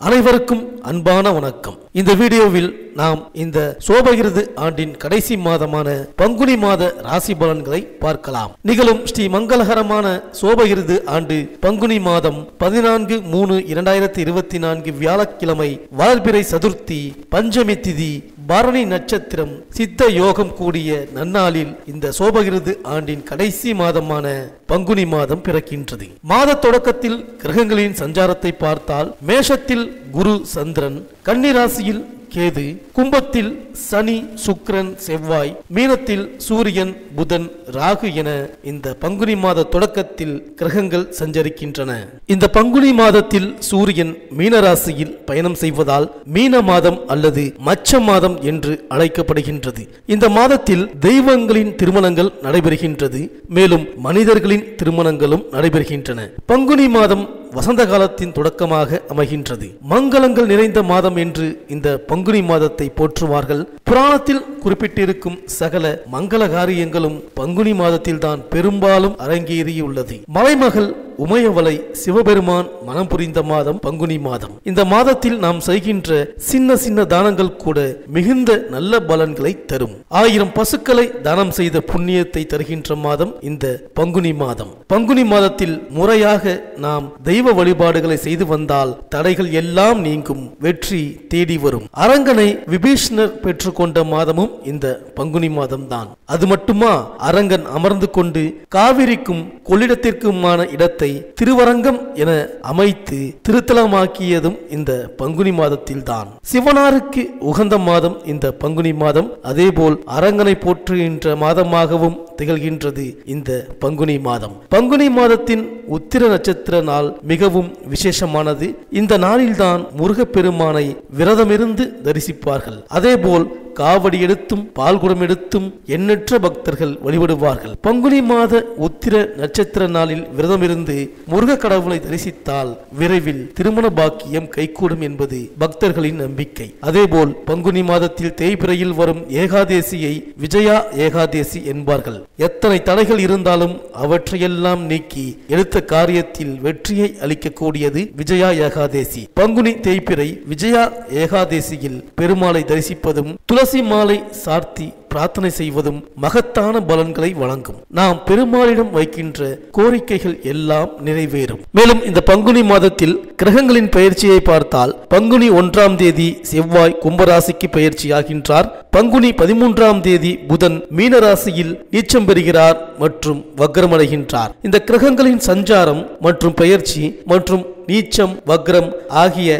அனைவருக்கும் அன்பான வணக்கம். இந்த வீடியோவில் நாம் இந்த சோபகிருது ஆண்டின் கடைசி மாதமான பங்குனி மாத ராசி பலன்களை பார்க்கலாம். நிகழும் ஸ்ரீ மங்களகரமான சோபகிருது ஆண்டு பங்குனி மாதம் 14/3/2024 வியாழக்கிழமை வளர்பிறை சதுர்த்தி பஞ்சமி திதி பரணி நட்சத்திரம் சித்த யோகம் கூடிய நன்னாளில் இந்த சோபகிருது ஆண்டின் கடைசி மாதமான பங்குனி மாதம் பிறக்கின்றது. மாத தொடக்கத்தில் கிரகங்களின் சஞ்சாரத்தை பார்த்தால் மேஷத்தில் குரு சந்திரன், கன்னிராசியில் கேது, கும்பத்தில் சனி சுக்கிரன் செவ்வாய், மீனத்தில் சூரியன் புதன் ராகு என இந்த பங்குனி மாத தொடக்கத்தில் கிரகங்கள் சஞ்சரிக்கின்றன. இந்த பங்குனி மாதத்தில் சூரியன் மீனராசியில் பயணம் செய்வதால் மீன மாதம் அல்லது மச்ச மாதம் என்று அழைக்கப்படுகின்றது. இந்த மாதத்தில் தெய்வங்களின் திருமணங்கள் நடைபெறுகின்றது. மேலும் மனிதர்களின் திருமணங்களும் நடைபெறுகின்றன. பங்குனி மாதம் வசந்த காலத்தின் தொடக்கமாக அமைகின்றது. மங்களங்கள் நிறைந்த மாதம் என்று இந்த பங்குனி மாதத்தை போற்றுவார்கள். புராணத்தில் குறிப்பிட்டிருக்கும் சகல மங்கள காரியங்களும் பங்குனி மாதத்தில் தான் பெரும்பாலும் அரங்கேறியுள்ளது. மலைமகள் உமையவளை சிவபெருமான் மனம் புரிந்த மாதம் பங்குனி மாதம். இந்த மாதத்தில் நாம் செய்கின்ற சின்ன சின்ன தானங்கள் கூட மிகுந்த நல்ல பலன்களை தரும். 1000 பசுக்களை தானம் செய்த புண்ணியத்தை தருகின்ற மாதம் இந்த பங்குனி மாதம். பங்குனி மாதத்தில் முறையாக நாம் தெய்வ வழிபாடுகளை செய்து வந்தால் தடைகள் எல்லாம் நீங்கும், வெற்றி தேடி வரும். அரங்கனை விபீஷ்ணர் பெற்றுக்கொண்ட மாதமும் இந்த பங்குனி மாதம் தான். அது மட்டுமா, அரங்கன் அமர்ந்து கொண்டு காவிரிக்கும் கொள்ளிடத்திற்குமான இடத்தை திருவரங்கம் என அமைத்து திருத்தலமாக்கியதும் இந்த பங்குனி மாதத்தில் தான். சிவனாருக்கு உகந்த மாதம் இந்த பங்குனி மாதம். அதேபோல் அரங்கனை போற்றுகின்ற மாதமாகவும் திகழ்கின்றது இந்த பங்குனி மாதம். பங்குனி மாதத்தின் உத்திர நட்சத்திர நாள் மிகவும் விசேஷமானது. இந்த நாளில்தான் முருகப்பெருமானை விரதமிருந்து தரிசிப்பார்கள். அதேபோல் காவடி எடுத்தும் பால்குடம் எடுத்தும் எண்ணற்ற பக்தர்கள் வழிபடுவார்கள். பங்குனி மாத உத்திர நட்சத்திர நாளில் விரதமிருந்து முருக கடவுளை தரிசித்தால் விரைவில் திருமண பாக்கியம் கைகூடும் என்பது பக்தர்களின் நம்பிக்கை. அதேபோல் பங்குனி மாதத்தில் தேய்பிறையில் வரும் ஏகாதேசியை விஜயா ஏகாதேசி என்பார்கள். எத்தனை தடைகள் இருந்தாலும் அவற்றையெல்லாம் நீக்கி எடுத்த காரியத்தில் வெற்றியை அளிக்கக்கூடியது விஜயா ஏகாதேசி. பங்குனி தேய்பிறை விஜயா ஏகாதேசியில் பெருமாளை தரிசிப்பதும் துளசி மாலை சார்த்தி பிரார்த்தனை செய்வதும் மகத்தான பலன்களை வழங்கும். நாம் பெருமாளிடம் வைக்கின்ற கோரிக்கைகள் எல்லாம் நிறைவேறும். மேலும் இந்த பங்குனி மாதத்தில் கிரகங்களின் பயிற்சியை பார்த்தால் பங்குனி 1ஆம் தேதி செவ்வாய் கும்பராசிக்கு பயிற்சியாகின்றார். பங்குனி 13ஆம் தேதி புதன் மீனராசியில் நீச்சம் பெறுகிறார் மற்றும் வக்ரமடைகின்றார். இந்த கிரகங்களின் சஞ்சாரம் மற்றும் பயிற்சி மற்றும் நீச்சம் வக்ரம் ஆகிய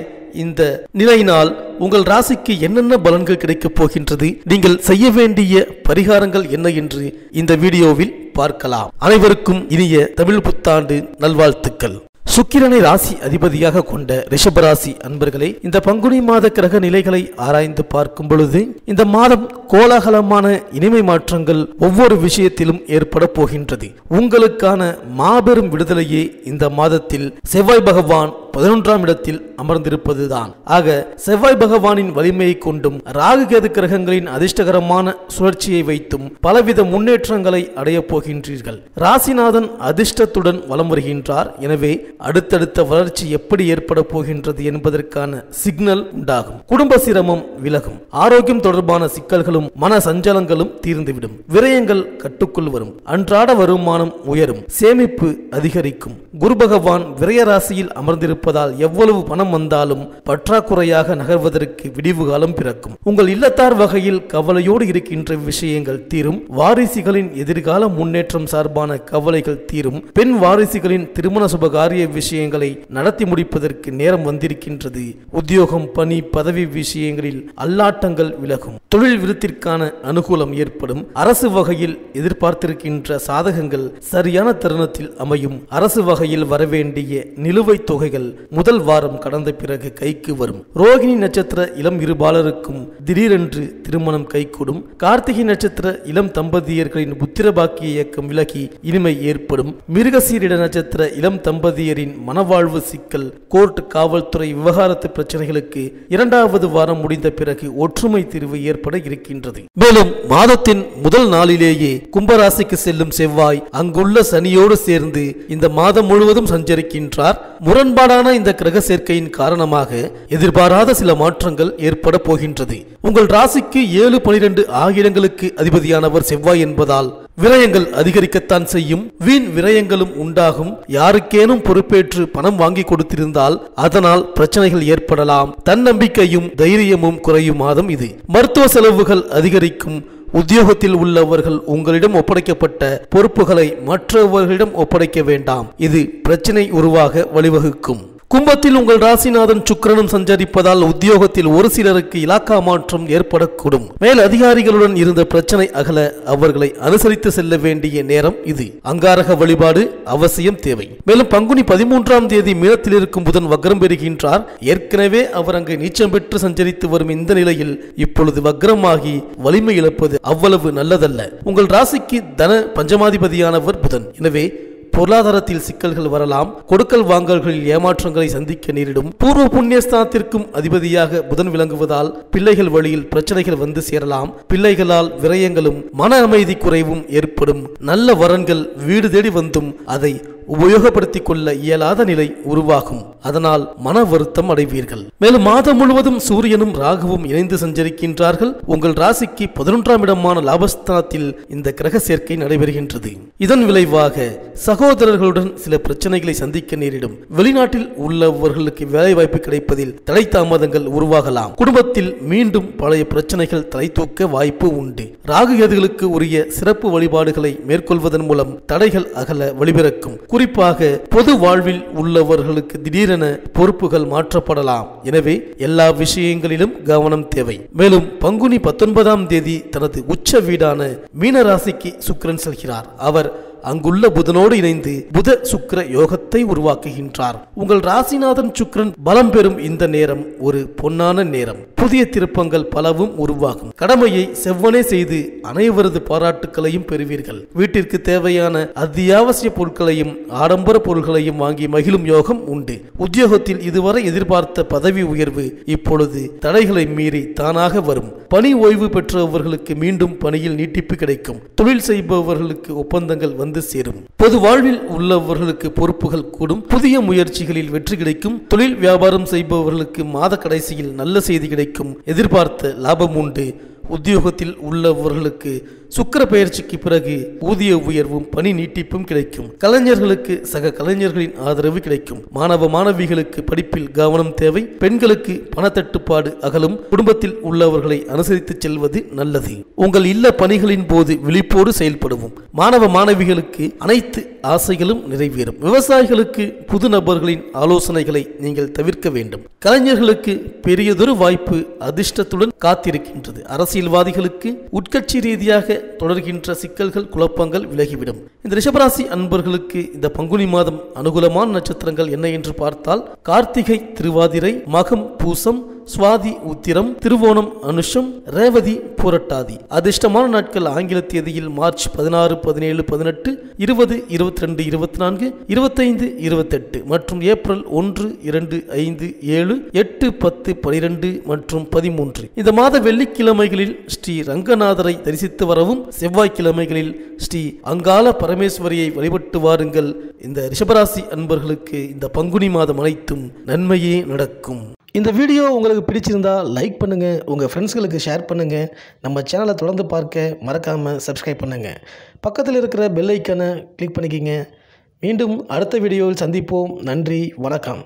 இந்த நிலையினால் உங்கள் ராசிக்கு என்னென்ன பலன்கள் கிடைக்கப் போகின்றது, நீங்கள் செய்ய வேண்டிய பரிகாரங்கள் என்ன என்று இந்த வீடியோவில் பார்க்கலாம். அனைவருக்கும் இனிய தமிழ் புத்தாண்டு நல்வாழ்த்துக்கள். சுக்கிரனை ராசி அதிபதியாக கொண்ட ரிஷபராசி அன்பர்களே, இந்த பங்குனி மாத கிரக நிலைகளை ஆராய்ந்து பார்க்கும் பொழுது இந்த மாதம் கோலாகலமான இனிமை மாற்றங்கள் ஒவ்வொரு விஷயத்திலும் ஏற்பட போகின்றது. உங்களுக்கான மாபெரும் விடுதலையே இந்த மாதத்தில் செவ்வாய் பகவான் 11ஆம் இடத்தில் அமர்ந்திருப்பதுதான். ஆக செவ்வாய் பகவானின் வலிமையை கொண்டும் ராகு கேது கிரகங்களின் அதிர்ஷ்டகரமான சுழற்சியை வைத்தும் பலவித முன்னேற்றங்களை அடைய போகின்றீர்கள். ராசிநாதன் அதிர்ஷ்டத்துடன் வலம் வருகின்றார். எனவே அடுத்தடுத்த வளர்ச்சி எப்படி ஏற்பட போகின்றது என்பதற்கான சிக்னல் உண்டாகும். குடும்ப சிரமம் விலகும். ஆரோக்கியம் தொடர்பான சிக்கல்களும் மன சஞ்சலங்களும் தீர்ந்துவிடும். விரயங்கள் கட்டுக்குள் வரும். அன்றாட வருமானம் உயரும். சேமிப்பு அதிகரிக்கும். குரு பகவான் விரய ராசியில் அமர்ந்திருப்பதால் எவ்வளவு பணம் வந்தாலும் பற்றாக்குறையாக நகர்வதற்கு விடிவு காலம் பிறக்கும். உங்கள் இல்லத்தார் வகையில் கவலையோடு இருக்கின்ற விஷயங்கள் தீரும். வாரிசுகளின் எதிர்கால முன்னேற்றம் சார்பான கவலைகள் தீரும். பெண் வாரிசுகளின் திருமண சுபகாரிய விஷயங்களை நடத்தி முடிப்பதற்கு நேரம் வந்திருக்கின்றது. உத்தியோகம் பணி பதவி விஷயங்களில் அல்லாட்டங்கள் விலகும். தொழில் விருத்திற்கான அனுகூலம் ஏற்படும். அரசு வகையில் எதிர்பார்த்திருக்கின்ற சாதகங்கள் சரியான தருணத்தில் அமையும். அரசு வகையில் வரவேண்டிய நிலுவைத் தொகைகள் முதல் வாரம் கடந்த பிறகு கைக்கு வரும். ரோகிணி நட்சத்திர இளம் இருபாலருக்கும் திடீரென்று திருமணம் கைகூடும். கார்த்திகை நட்சத்திர இளம் தம்பதியர்களின் புத்திர பாக்கிய இயக்கம் விலகி இனிமை ஏற்படும். மிருகசீரிட நட்சத்திர இளம் தம்பதியரின் தம்பதியரின் மனவாழ்வு சிக்கல், கோர்ட் காவல்துறை விவகாரத்து பிரச்சனைகளுக்கு 2வது வாரம் முடிந்த பிறகு ஒற்றுமை தீர்வு ஏற்பட இருக்கின்றது. மேலும் மாதத்தின் முதல் நாளிலேயே கும்பராசிக்கு செல்லும் செவ்வாய் அங்குள்ள சனியோடு சேர்ந்து இந்த மாதம் முழுவதும் சஞ்சரிக்கின்றார். முரண்பாடான இந்த கிரக சேர்க்கையின் காரணமாக எதிர்பாராத சில மாற்றங்கள் ஏற்பட போகின்றது. உங்கள் ராசிக்கு 7, 12 ஆகியங்களுக்கு அதிபதியானவர் செவ்வாய் என்பதால் விரயங்கள் அதிகரிக்கத்தான் செய்யும். வீண் விரயங்களும் உண்டாகும். யாருக்கேனும் பொறுப்பேற்று பணம் வாங்கி கொடுத்திருந்தால் அதனால் பிரச்சனைகள் ஏற்படலாம். தன்னம்பிக்கையும் தைரியமும் குறையும் மாதம் இது. மருத்துவ செலவுகள் அதிகரிக்கும். உத்தியோகத்தில் உள்ளவர்கள் உங்களிடம் ஒப்படைக்கப்பட்ட பொறுப்புகளை மற்றவர்களிடம் ஒப்படைக்க வேண்டாம். இது பிரச்சனை உருவாக வழிவகுக்கும். கும்பத்தில் உங்கள் ராசிநாதன் சுக்கிரனும் சஞ்சரிப்பதால் உத்தியோகத்தில் ஒரு சிலருக்கு இலாக்கா மாற்றம் ஏற்படக்கூடும். மேல் அதிகாரிகளுடன் இருந்த பிரச்சனை அகல அவர்களை அனுசரித்து செல்ல வேண்டிய நேரம் இது. அங்காரக வழிபாடு அவசியம் தேவை. மேலும் பங்குனி 13ஆம் தேதி மீனத்தில் இருக்கும் புதன் வக்ரம் பெறுகின்றார். ஏற்கனவே அவர் அங்கு நீச்சம் பெற்று சஞ்சரித்து வரும் இந்த நிலையில் இப்பொழுது வக்ரமாகி வலிமை இழப்பது அவ்வளவு நல்லதல்ல. உங்கள் ராசிக்கு தன பஞ்சமாதிபதியானவர் புதன். எனவே பொருளாதாரத்தில் சிக்கல்கள் வரலாம். கொடுக்கல் வாங்கல்களில் ஏமாற்றங்களை சந்திக்க நேரிடும். பூர்வ புண்ணியஸ்தானத்திற்கும் அதிபதியாக புதன் விளங்குவதால் பிள்ளைகள் வழியில் பிரச்சனைகள் வந்து சேரலாம். பிள்ளைகளால் விரயங்களும் மன அமைதி குறைவும் ஏற்படும். நல்ல வரன்கள் வீடு தேடி வந்தும் அதை உபயோகப்படுத்திக் கொள்ள இயலாத நிலை உருவாகும். அதனால் மன வருத்தம் அடைவீர்கள். மேலும் மாதம் முழுவதும் சூரியனும் ராகுவும் இணைந்து சஞ்சரிக்கின்றார்கள். உங்கள் ராசிக்கு 11ஆம் இடமான லாபஸ்தானத்தில் இந்த கிரக சேர்க்கை நடைபெறுகின்றது. இதன் விளைவாக சகோதரர்களுடன் சில பிரச்சனைகளை சந்திக்க நேரிடும். வெளிநாட்டில் உள்ளவர்களுக்கு வேலை வாய்ப்பு கிடைப்பதில் தடை தாமதங்கள் உருவாகலாம். குடும்பத்தில் மீண்டும் பழைய பிரச்சனைகள் தலை தூக்க வாய்ப்பு உண்டு. ராகு கேதுகளுக்கு உரிய சிறப்பு வழிபாடுகளை மேற்கொள்வதன் மூலம் தடைகள் அகல வழிபிறக்கும். குறிப்பாக பொது வாழ்வில் உள்ளவர்களுக்கு திடீரென பொறுப்புகள் மாற்றப்படலாம். எனவே எல்லா விஷயங்களிலும் கவனம் தேவை. மேலும் பங்குனி 19ஆம் தேதி தனது உச்ச வீடான மீன ராசிக்கு சுக்கிரன் செல்கிறார். அவர் அங்குள்ள புதனோடு இணைந்து புத சுக்கிர யோகத்தை உருவாக்குகின்றார். உங்கள் ராசிநாதன் சுக்கிரன் பலம் பெறும் இந்த நேரம் ஒரு பொன்னான நேரம். புதிய திருப்பங்கள் பலவும் உருவாகும். கடமையை செவ்வனே செய்து அனைவரது பாராட்டுக்களையும் பெறுவீர்கள். வீட்டிற்கு தேவையான அத்தியாவசிய பொருட்களையும் ஆடம்பர பொருட்களையும் வாங்கி மகிழும் யோகம் உண்டு. உத்தியோகத்தில் இதுவரை எதிர்பார்த்த பதவி உயர்வு இப்பொழுது தடைகளை மீறி தானாக வரும். பணி ஓய்வு பெற்றவர்களுக்கு மீண்டும் பணியில் நீட்டிப்பு கிடைக்கும். தொழில் செய்பவர்களுக்கு ஒப்பந்தங்கள் வந்து சேரும். பொது வாழ்வில் உள்ளவர்களுக்கு பொறுப்புகள் கூடும். புதிய முயற்சிகளில் வெற்றி கிடைக்கும். தொழில் வியாபாரம் செய்பவர்களுக்கு மாத கடைசியில் நல்ல செய்தி கிடைக்கும். எதிர்பார்த்த லாபம் உண்டு. உத்தியோகத்தில் உள்ளவர்களுக்கு சுக்கிர பெயர்ச்சிக்கு பிறகு ஊதிய உயர்வும் பணி நீட்டிப்பும் கிடைக்கும். கலைஞர்களுக்கு சக கலைஞர்களின் ஆதரவு கிடைக்கும். மாணவ மாணவிகளுக்கு படிப்பில் கவனம் தேவை. பெண்களுக்கு பணத்தட்டுப்பாடு அகலும். குடும்பத்தில் உள்ளவர்களை அனுசரித்து செல்வது நல்லது. உங்கள் இல்ல பணிகளின் போது விழிப்போடு செயல்படுவோம். மாணவ மாணவிகளுக்கு அனைத்து ஆசைகளும் நிறைவேறும். விவசாயிகளுக்கு புது நபர்களின் ஆலோசனைகளை நீங்கள் தவிர்க்க வேண்டும். கலைஞர்களுக்கு பெரியதொரு வாய்ப்பு அதிர்ஷ்டத்துடன் காத்திருக்கின்றது. அரசியல்வாதிகளுக்கு உட்கட்சி ரீதியாக தொடர்கின்ற சிக்கல்கள் குழப்பங்கள் விலகிவிடும். இந்த ரிஷபராசி அன்பர்களுக்கு இந்த பங்குனி மாதம் அனுகூலமான நட்சத்திரங்கள் என்ன என்று பார்த்தால் கார்த்திகை, திருவாதிரை, மகம், பூசம், சுவாதி, உத்திரம், திருவோணம், அனுஷம், ரேவதி, புரட்டாதி. அதிர்ஷ்டமான நாட்கள் ஆங்கில தேதியில் மார்ச் 16, 17, 18, 20, 22, 24, 25, 28 மற்றும் ஏப்ரல் 1, 2, 5, 7, 8, 10, 12 மற்றும் 13. இந்த மாத வெள்ளிக்கிழமைகளில் ஸ்ரீ ரங்கநாதரை தரிசித்து வரவும், செவ்வாய்க்கிழமைகளில் ஸ்ரீ அங்காள பரமேஸ்வரியை வழிபட்டு வாருங்கள். இந்த ரிஷபராசி அன்பர்களுக்கு இந்த பங்குனி மாதம் அனைத்தும் நன்மையே நடக்கும். இந்த வீடியோ உங்களுக்கு பிடிச்சிருந்தா லைக் பண்ணுங்கள், உங்கள் ஃப்ரெண்ட்ஸ்களுக்கு ஷேர் பண்ணுங்கள். நம்ம சேனலை தொடர்ந்து பார்க்க மறக்காமல் சப்ஸ்கிரைப் பண்ணுங்கள். பக்கத்தில் இருக்கிற பெல் ஐக்கானை கிளிக் பண்ணிக்கிங்க. மீண்டும் அடுத்த வீடியோவில் சந்திப்போம். நன்றி, வணக்கம்.